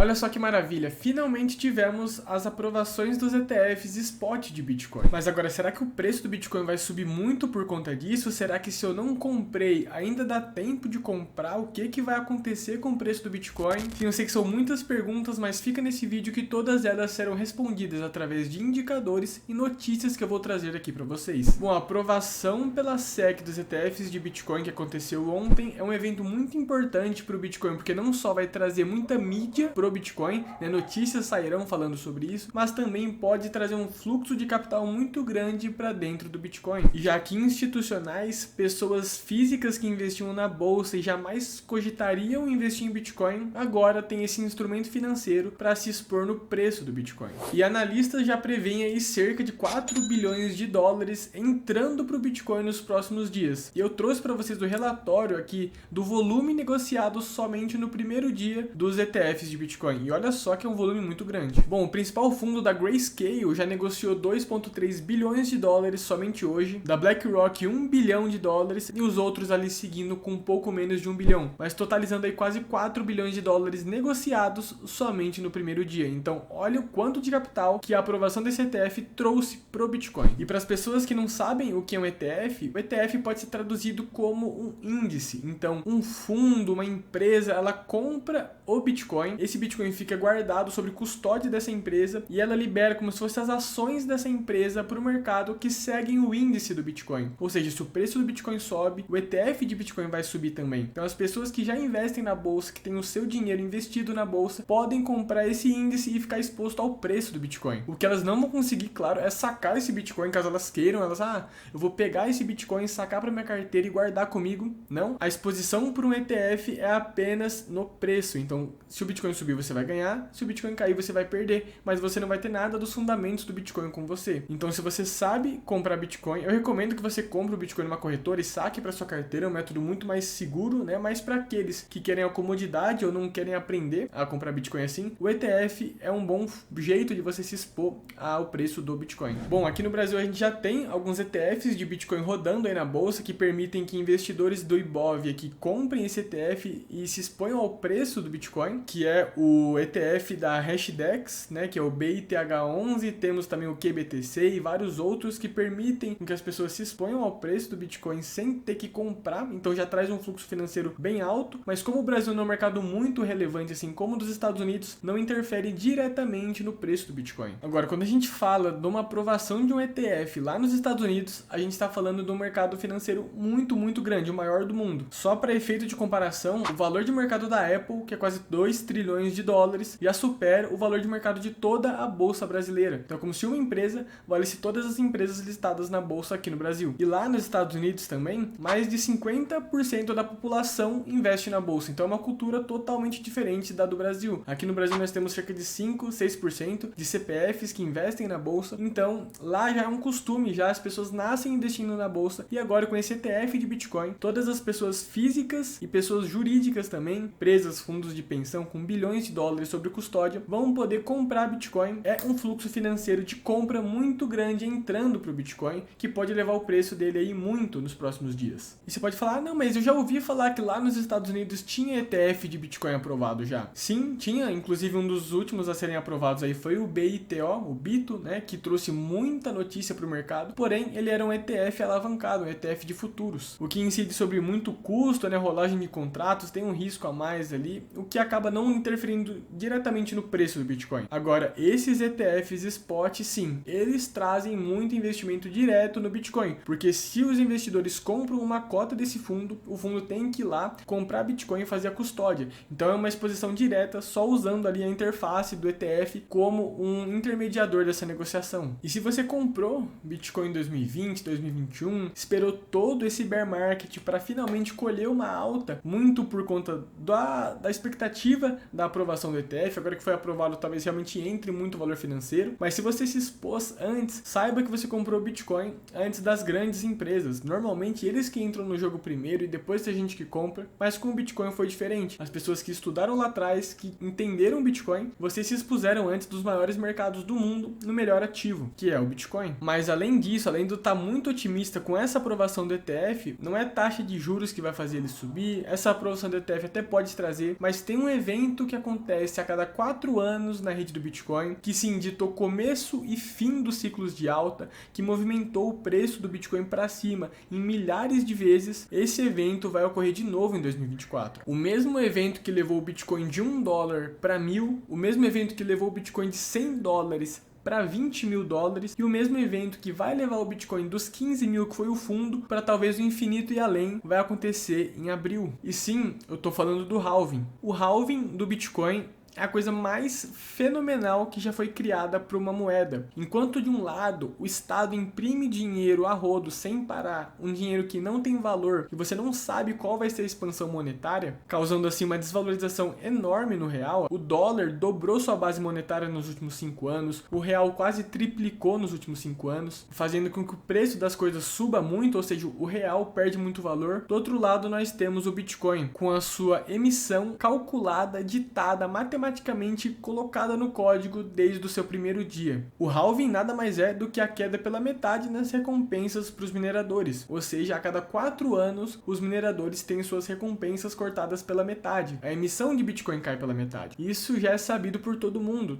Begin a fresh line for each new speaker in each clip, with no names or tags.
Olha só que maravilha, finalmente tivemos as aprovações dos ETFs spot de Bitcoin. Mas agora, será que o preço do Bitcoin vai subir muito por conta disso? Será que se eu não comprei, ainda dá tempo de comprar? O que vai acontecer com o preço do Bitcoin? Sim, eu sei que são muitas perguntas, mas fica nesse vídeo que todas elas serão respondidas através de indicadores e notícias que eu vou trazer aqui para vocês. Bom, a aprovação pela SEC dos ETFs de Bitcoin que aconteceu ontem é um evento muito importante para o Bitcoin, porque não só vai trazer muita mídia pro Bitcoin, né, notícias sairão falando sobre isso, mas também pode trazer um fluxo de capital muito grande para dentro do Bitcoin. E já que institucionais, pessoas físicas que investiam na bolsa e jamais cogitariam investir em Bitcoin, agora tem esse instrumento financeiro para se expor no preço do Bitcoin. E analistas já preveem aí cerca de 4 bilhões de dólares entrando para o Bitcoin nos próximos dias. E eu trouxe para vocês o relatório aqui do volume negociado somente no primeiro dia dos ETFs de Bitcoin. E olha só que é um volume muito grande. Bom, o principal fundo da Grayscale já negociou 2,3 bilhões de dólares somente hoje, da BlackRock 1 bilhão de dólares e os outros ali seguindo com um pouco menos de 1 bilhão, mas totalizando aí quase 4 bilhões de dólares negociados somente no primeiro dia. Então, olha o quanto de capital que a aprovação desse ETF trouxe pro Bitcoin. E para as pessoas que não sabem o que é um ETF, o ETF pode ser traduzido como um índice. Então, um fundo, uma empresa, ela compra o Bitcoin, esse Bitcoin fica guardado sob custódia dessa empresa e ela libera como se fossem as ações dessa empresa para o mercado que seguem o índice do Bitcoin. Ou seja, se o preço do Bitcoin sobe, o ETF de Bitcoin vai subir também. Então as pessoas que já investem na bolsa, que têm o seu dinheiro investido na bolsa, podem comprar esse índice e ficar exposto ao preço do Bitcoin. O que elas não vão conseguir, claro, é sacar esse Bitcoin caso elas queiram. Eu vou pegar esse Bitcoin, sacar para minha carteira e guardar comigo. Não, a exposição por um ETF é apenas no preço. Então, se o Bitcoin subir, você vai ganhar, se o Bitcoin cair, você vai perder, mas você não vai ter nada dos fundamentos do Bitcoin com você. Então, se você sabe comprar Bitcoin, eu recomendo que você compre o Bitcoin numa corretora e saque para sua carteira, é um método muito mais seguro, né? Mas para aqueles que querem a comodidade ou não querem aprender a comprar Bitcoin assim, o ETF é um bom jeito de você se expor ao preço do Bitcoin. Bom, aqui no Brasil a gente já tem alguns ETFs de Bitcoin rodando aí na bolsa que permitem que investidores do Ibov aqui comprem esse ETF e se exponham ao preço do Bitcoin, que é o ETF da Hashdex, né, que é o BITH11, temos também o QBTC e vários outros que permitem que as pessoas se exponham ao preço do Bitcoin sem ter que comprar, então já traz um fluxo financeiro bem alto, mas como o Brasil não é um mercado muito relevante, assim como o dos Estados Unidos, não interfere diretamente no preço do Bitcoin. Agora, quando a gente fala de uma aprovação de um ETF lá nos Estados Unidos, a gente está falando de um mercado financeiro muito, muito grande, o maior do mundo. Só para efeito de comparação, o valor de mercado da Apple, que é quase 2 trilhões de dólares, já supera o valor de mercado de toda a bolsa brasileira. Então, como se uma empresa valesse todas as empresas listadas na bolsa aqui no Brasil. E lá nos Estados Unidos também, mais de 50% da população investe na bolsa. Então, é uma cultura totalmente diferente da do Brasil. Aqui no Brasil, nós temos cerca de 5, 6% de CPFs que investem na bolsa. Então, lá já é um costume, já as pessoas nascem investindo na bolsa. E agora, com esse ETF de Bitcoin, todas as pessoas físicas e pessoas jurídicas também, empresas, fundos de pensão com bilhões de dólares sobre custódia, vão poder comprar Bitcoin. É um fluxo financeiro de compra muito grande entrando para o Bitcoin, que pode levar o preço dele aí muito nos próximos dias. E você pode falar, não, mas eu já ouvi falar que lá nos Estados Unidos tinha ETF de Bitcoin aprovado já. Sim, tinha, inclusive um dos últimos a serem aprovados aí foi o BITO, o BITO, né, que trouxe muita notícia para o mercado, porém ele era um ETF alavancado, um ETF de futuros, o que incide sobre muito custo, né, rolagem de contratos, tem um risco a mais ali, o que acaba não interferindo diretamente no preço do Bitcoin. Agora, esses ETFs spot, sim, eles trazem muito investimento direto no Bitcoin, porque se os investidores compram uma cota desse fundo, o fundo tem que ir lá comprar Bitcoin e fazer a custódia. Então é uma exposição direta só usando ali a interface do ETF como um intermediador dessa negociação. E se você comprou Bitcoin em 2020, 2021, esperou todo esse bear market para finalmente colher uma alta, muito por conta da expectativa da aprovação do ETF, agora que foi aprovado talvez realmente entre muito valor financeiro, mas se você se expôs antes, saiba que você comprou Bitcoin antes das grandes empresas. Normalmente eles que entram no jogo primeiro e depois tem gente que compra, mas com o Bitcoin foi diferente. As pessoas que estudaram lá atrás, que entenderam o Bitcoin, vocês se expuseram antes dos maiores mercados do mundo no melhor ativo, que é o Bitcoin. Mas além disso, além de eu estar muito otimista com essa aprovação do ETF, não é taxa de juros que vai fazer ele subir, essa aprovação do ETF até pode trazer, mas tem um evento que acontece acontece a cada 4 anos na rede do Bitcoin, que sim ditou começo e fim dos ciclos de alta, que movimentou o preço do Bitcoin para cima em milhares de vezes. Esse evento vai ocorrer de novo em 2024. O mesmo evento que levou o Bitcoin de $1 para 1.000, o mesmo evento que levou o Bitcoin de $100 para 20 mil dólares, e o mesmo evento que vai levar o Bitcoin dos 15 mil, que foi o fundo, para talvez o infinito e além, vai acontecer em abril. E sim, eu tô falando do halving. O halving do Bitcoin é a coisa mais fenomenal que já foi criada para uma moeda. Enquanto de um lado o Estado imprime dinheiro a rodo sem parar, um dinheiro que não tem valor e você não sabe qual vai ser a expansão monetária, causando assim uma desvalorização enorme no real. O dólar dobrou sua base monetária nos últimos 5 anos, o real quase triplicou nos últimos 5 anos, fazendo com que o preço das coisas suba muito, ou seja, o real perde muito valor. Do outro lado nós temos o Bitcoin, com a sua emissão calculada, ditada, matematicamente colocada no código desde o seu primeiro dia. O halving nada mais é do que a queda pela metade nas recompensas para os mineradores, ou seja, a cada 4 anos os mineradores têm suas recompensas cortadas pela metade. A emissão de Bitcoin cai pela metade. Isso já é sabido por todo mundo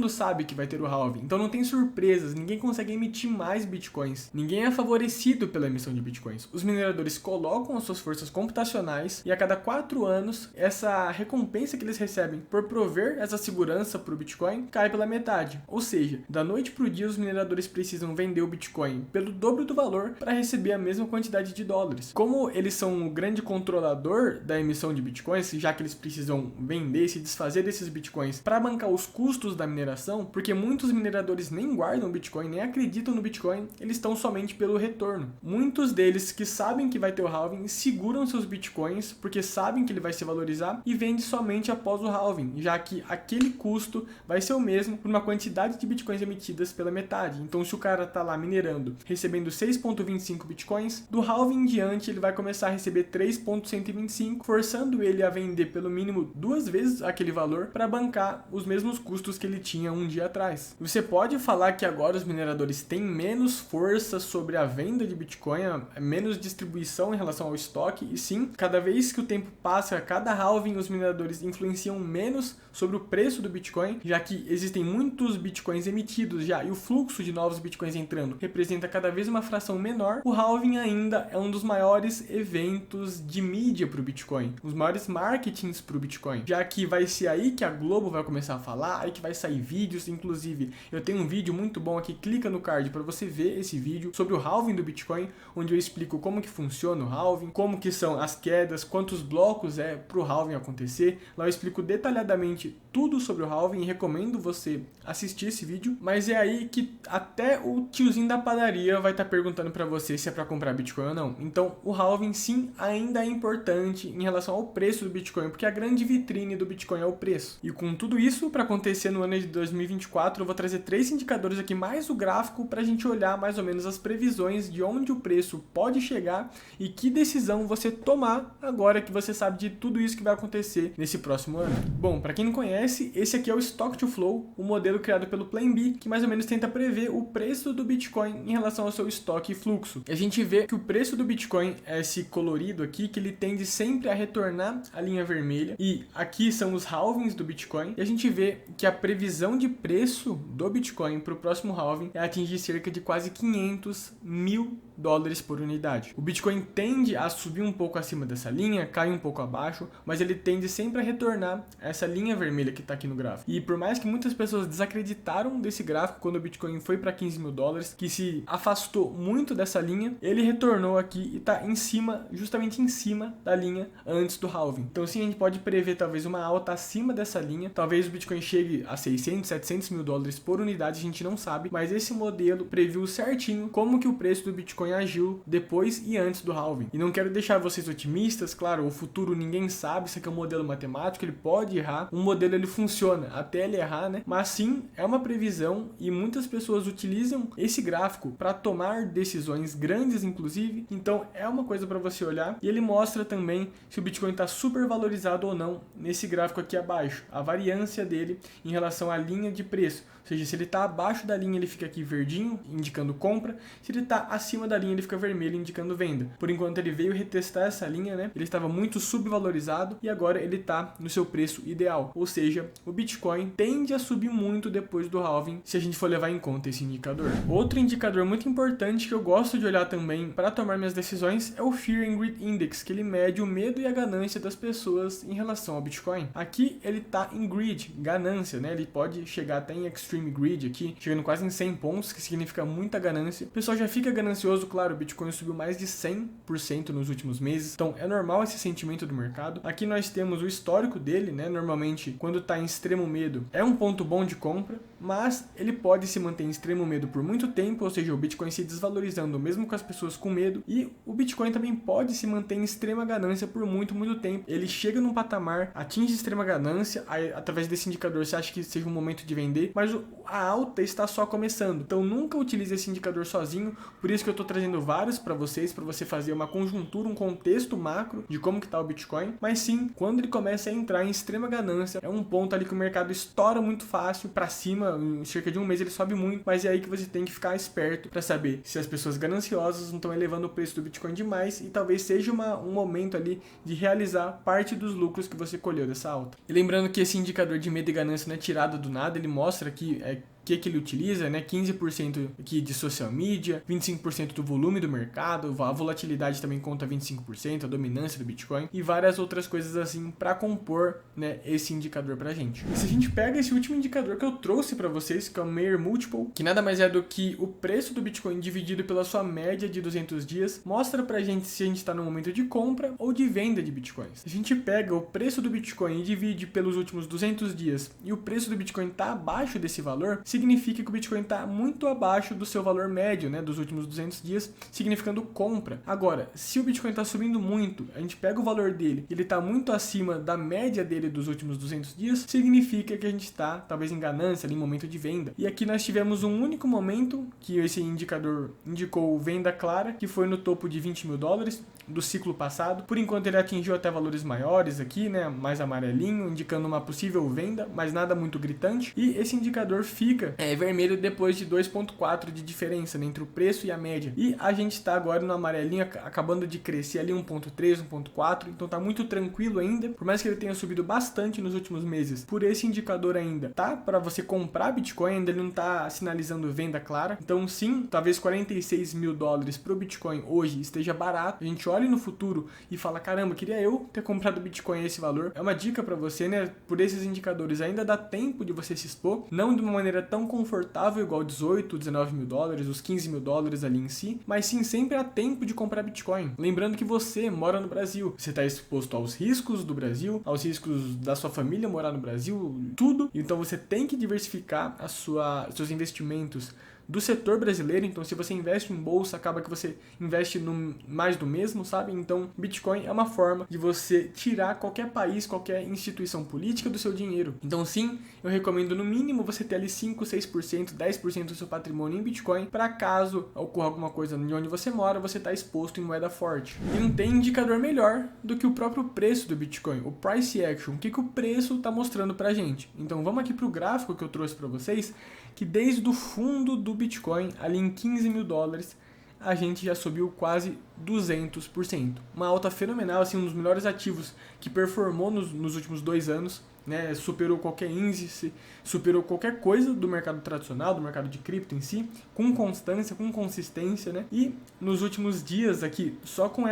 sabe que vai ter o halving, então não tem surpresas, ninguém consegue emitir mais Bitcoins, ninguém é favorecido pela emissão de Bitcoins. Os mineradores colocam as suas forças computacionais e a cada 4 anos essa recompensa que eles recebem por prover essa segurança para o Bitcoin cai pela metade. Ou seja, da noite para o dia os mineradores precisam vender o Bitcoin pelo dobro do valor para receber a mesma quantidade de dólares. Como eles são o grande controlador da emissão de Bitcoins, já que eles precisam vender, se desfazer desses Bitcoins para bancar os custos da mineração, porque muitos mineradores nem guardam Bitcoin, nem acreditam no Bitcoin, eles estão somente pelo retorno. Muitos deles que sabem que vai ter o halving seguram seus Bitcoins porque sabem que ele vai se valorizar e vendem somente após o halving, já que aquele custo vai ser o mesmo por uma quantidade de bitcoins emitidas pela metade. Então, se o cara tá lá minerando, recebendo 6.25 bitcoins, do halving em diante ele vai começar a receber 3.125, forçando ele a vender pelo mínimo 2 vezes aquele valor para bancar os mesmos custos que ele tinha um dia atrás. Você pode falar que agora os mineradores têm menos força sobre a venda de bitcoin, menos distribuição em relação ao estoque, e sim, cada vez que o tempo passa, cada halving os mineradores influenciam menos sobre o preço do Bitcoin, já que existem muitos Bitcoins emitidos já e o fluxo de novos Bitcoins entrando representa cada vez uma fração menor. O halving ainda é um dos maiores eventos de mídia para o Bitcoin, os maiores marketings para o Bitcoin, já que vai ser aí que a Globo vai começar a falar, aí que vai sair vídeos. Inclusive eu tenho um vídeo muito bom aqui, clica no card para você ver esse vídeo sobre o halving do Bitcoin, onde eu explico como que funciona o halving, como que são as quedas, quantos blocos é para o halving acontecer. Lá eu explico detalhadamente tudo sobre o halving e recomendo você assistir esse vídeo. Mas é aí que até o tiozinho da padaria vai estar perguntando para você se é para comprar Bitcoin ou não. Então o halving sim ainda é importante em relação ao preço do Bitcoin, porque a grande vitrine do Bitcoin é o preço. E com tudo isso para acontecer no ano de 2024, eu vou trazer 3 indicadores aqui mais o gráfico para a gente olhar mais ou menos as previsões de onde o preço pode chegar e que decisão você tomar agora que você sabe de tudo isso que vai acontecer nesse próximo ano. Bom, para quem não conhece, esse aqui é o Stock to Flow, o modelo criado pelo PlanB, que mais ou menos tenta prever o preço do Bitcoin em relação ao seu estoque e fluxo. E a gente vê que o preço do Bitcoin é esse colorido aqui, que ele tende sempre a retornar à linha vermelha, e aqui são os halvings do Bitcoin, e a gente vê que a previsão de preço do Bitcoin para o próximo halving é atingir cerca de quase 500 mil dólares por unidade. O Bitcoin tende a subir um pouco acima dessa linha, cai um pouco abaixo, mas ele tende sempre a retornar a essa linha vermelha que está aqui no gráfico. E por mais que muitas pessoas desacreditaram desse gráfico quando o Bitcoin foi para 15 mil dólares, que se afastou muito dessa linha, ele retornou aqui e está em cima, justamente em cima da linha antes do halving. Então sim, a gente pode prever talvez uma alta acima dessa linha, talvez o Bitcoin chegue a 600, 700 mil dólares por unidade, a gente não sabe, mas esse modelo previu certinho como que o preço do Bitcoin agiu depois e antes do halving. E não quero deixar vocês otimistas, claro, o futuro ninguém sabe, isso aqui é um modelo matemático, ele pode errar, um modelo ele funciona até ele errar, né? Mas sim, é uma previsão e muitas pessoas utilizam esse gráfico para tomar decisões grandes, inclusive, então é uma coisa para você olhar, e ele mostra também se o Bitcoin está super valorizado ou não nesse gráfico aqui abaixo, a variância dele em relação à linha de preço. Ou seja, se ele está abaixo da linha, ele fica aqui verdinho, indicando compra. Se ele está acima da linha ele fica vermelho indicando venda. Por enquanto ele veio retestar essa linha, né? Ele estava muito subvalorizado e agora ele está no seu preço ideal. Ou seja, o Bitcoin tende a subir muito depois do halving, se a gente for levar em conta esse indicador. Outro indicador muito importante que eu gosto de olhar também para tomar minhas decisões é o Fear and Greed Index, que ele mede o medo e a ganância das pessoas em relação ao Bitcoin. Aqui ele está em greed, ganância, né? Ele pode chegar até em extreme greed aqui, chegando quase em 100 pontos, que significa muita ganância. O pessoal já fica ganancioso, claro, o Bitcoin subiu mais de 100% nos últimos meses, então é normal esse sentimento do mercado. Aqui nós temos o histórico dele, né? Normalmente, quando está em extremo medo, é um ponto bom de compra, mas ele pode se manter em extremo medo por muito tempo, ou seja, o Bitcoin se desvalorizando mesmo com as pessoas com medo, e o Bitcoin também pode se manter em extrema ganância por muito tempo. Ele chega num patamar, atinge extrema ganância, aí, através desse indicador você acha que seja um momento de vender, mas a alta está só começando. Então nunca utilize esse indicador sozinho, por isso que eu estou trazendo vários para vocês, para você fazer uma conjuntura, um contexto macro de como que está o Bitcoin, mas sim, quando ele começa a entrar em extrema ganância, é um ponto ali que o mercado estoura muito fácil para cima, em cerca de um mês ele sobe muito, mas é aí que você tem que ficar esperto para saber se as pessoas gananciosas não estão elevando o preço do Bitcoin demais e talvez seja um momento ali de realizar parte dos lucros que você colheu dessa alta. E lembrando que esse indicador de medo e ganância não é tirado do nada, ele mostra que que ele utiliza, né? 15% aqui de social media, 25% do volume do mercado, a volatilidade também conta 25%, a dominância do Bitcoin e várias outras coisas assim para compor, né, esse indicador pra gente. E se a gente pega esse último indicador que eu trouxe para vocês, que é o Mayer Multiple, que nada mais é do que o preço do Bitcoin dividido pela sua média de 200 dias, mostra pra gente se a gente está no momento de compra ou de venda de Bitcoins. Se a gente pega o preço do Bitcoin e divide pelos últimos 200 dias e o preço do Bitcoin está abaixo desse valor, significa que o Bitcoin está muito abaixo do seu valor médio, né, dos últimos 200 dias, significando compra. Agora, se o Bitcoin está subindo muito, a gente pega o valor dele e ele está muito acima da média dele dos últimos 200 dias, significa que a gente está, talvez, em ganância, ali, em momento de venda. E aqui nós tivemos um único momento que esse indicador indicou venda clara, que foi no topo de 20 mil dólares do ciclo passado. Por enquanto ele atingiu até valores maiores aqui, né, mais amarelinho, indicando uma possível venda, mas nada muito gritante. E esse indicador fica vermelho depois de 2,4 de diferença, né, entre o preço e a média. E a gente está agora no amarelinho, acabando de crescer ali 1,3, 1,4, então tá muito tranquilo ainda, por mais que ele tenha subido bastante nos últimos meses. Por esse indicador ainda, tá? Para você comprar Bitcoin, ainda ele não tá sinalizando venda clara. Então sim, talvez 46 mil dólares pro Bitcoin hoje esteja barato. A gente olha no futuro e fala, caramba, queria eu ter comprado Bitcoin a esse valor. É uma dica para você, né? Por esses indicadores ainda dá tempo de você se expor, não de uma maneira tão confortável igual 18, 19 mil dólares, os 15 mil dólares ali em si, mas sim sempre há tempo de comprar Bitcoin. Lembrando que você mora no Brasil, você está exposto aos riscos do Brasil, aos riscos da sua família morar no Brasil, tudo. Então você tem que diversificar seus investimentos do setor brasileiro. Então se você investe em bolsa, acaba que você investe no mais do mesmo, sabe? Então Bitcoin é uma forma de você tirar qualquer país, qualquer instituição política do seu dinheiro. Então sim, eu recomendo no mínimo você ter ali 5, 6%, 10% do seu patrimônio em Bitcoin, para caso ocorra alguma coisa de onde você mora, você está exposto em moeda forte. E não tem indicador melhor do que o próprio preço do Bitcoin, o Price Action, o que o preço está mostrando pra gente. Então vamos aqui para o gráfico que eu trouxe para vocês, que desde o fundo do Bitcoin, ali em 15 mil dólares, a gente já subiu quase 200%. Uma alta fenomenal, assim, um dos melhores ativos que performou nos últimos 2 anos, né? Superou qualquer índice, superou qualquer coisa do mercado tradicional, do mercado de cripto em si, com constância, com consistência, né? E nos últimos dias aqui, só com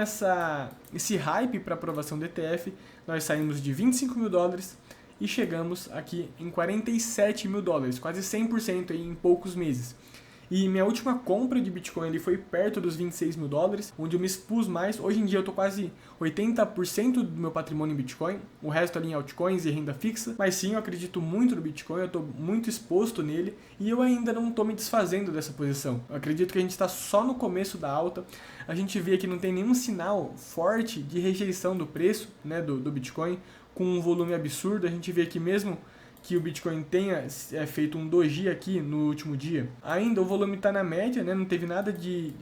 esse hype para aprovação do ETF, nós saímos de 25 mil dólares e chegamos aqui em 47 mil dólares, quase 100% aí em poucos meses. E minha última compra de Bitcoin ali foi perto dos 26 mil dólares, onde eu me expus mais. Hoje em dia eu tô quase 80% do meu patrimônio em Bitcoin, o resto ali em altcoins e renda fixa. Mas sim, eu acredito muito no Bitcoin, eu tô muito exposto nele e eu ainda não tô me desfazendo dessa posição. Eu acredito que a gente está só no começo da alta. A gente vê que não tem nenhum sinal forte de rejeição do preço, né, do Bitcoin, com um volume absurdo. A gente vê que mesmo que o Bitcoin tenha feito um doji aqui no último dia, ainda o volume está na média, né? Não teve nada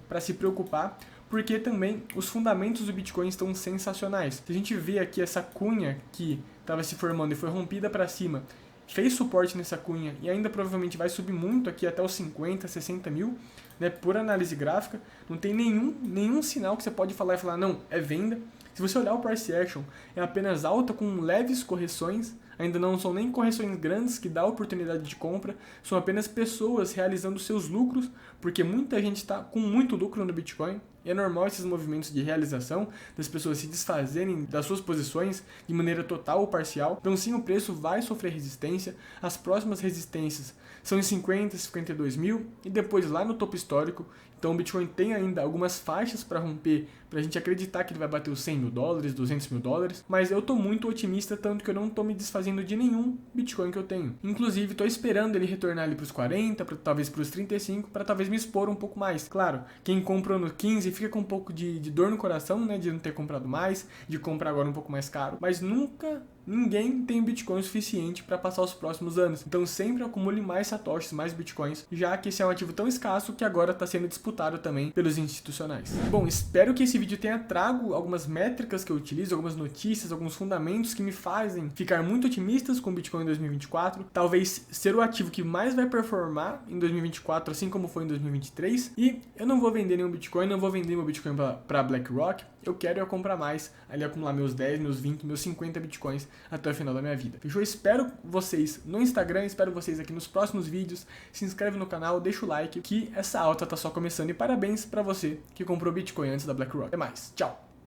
para se preocupar, porque também os fundamentos do Bitcoin estão sensacionais. Se a gente vê aqui essa cunha que estava se formando e foi rompida para cima, fez suporte nessa cunha e ainda provavelmente vai subir muito aqui até os 50, 60 mil, né, por análise gráfica. Não tem nenhum sinal que você pode falar não, é venda. Se você olhar o Price Action, é apenas alta com leves correções, ainda não são nem correções grandes que dá oportunidade de compra, são apenas pessoas realizando seus lucros, porque muita gente está com muito lucro no Bitcoin, e é normal esses movimentos de realização, das pessoas se desfazerem das suas posições de maneira total ou parcial. Então sim, o preço vai sofrer resistência, as próximas resistências são em 50, 52 mil, e depois lá no topo histórico. Então o Bitcoin tem ainda algumas faixas para romper, para a gente acreditar que ele vai bater os 100 mil dólares, 200 mil dólares, mas eu estou muito otimista, tanto que eu não estou me desfazendo de nenhum Bitcoin que eu tenho. Inclusive, estou esperando ele retornar ali para os 40, talvez para os 35, para talvez me expor um pouco mais. Claro, quem comprou no 15 fica com um pouco de dor no coração, né, de não ter comprado mais, de comprar agora um pouco mais caro, mas nunca ninguém tem Bitcoin suficiente para passar os próximos anos. Então sempre acumule mais satoshis, mais Bitcoins, já que esse é um ativo tão escasso que agora está sendo disputado também pelos institucionais. Bom, espero que esse vídeo tenha trago algumas métricas que eu utilizo, algumas notícias, alguns fundamentos que me fazem ficar muito otimistas com o Bitcoin em 2024. Talvez ser o ativo que mais vai performar em 2024, assim como foi em 2023. E eu não vou vender nenhum Bitcoin, não vou vender meu Bitcoin para BlackRock. Eu quero comprar mais, ali acumular meus 10, meus 20, meus 50 Bitcoins até o final da minha vida. Fechou? Espero vocês no Instagram, espero vocês aqui nos próximos vídeos. Se inscreve no canal, deixa o like, que essa alta tá só começando. E parabéns pra você que comprou Bitcoin antes da BlackRock. Até mais, tchau!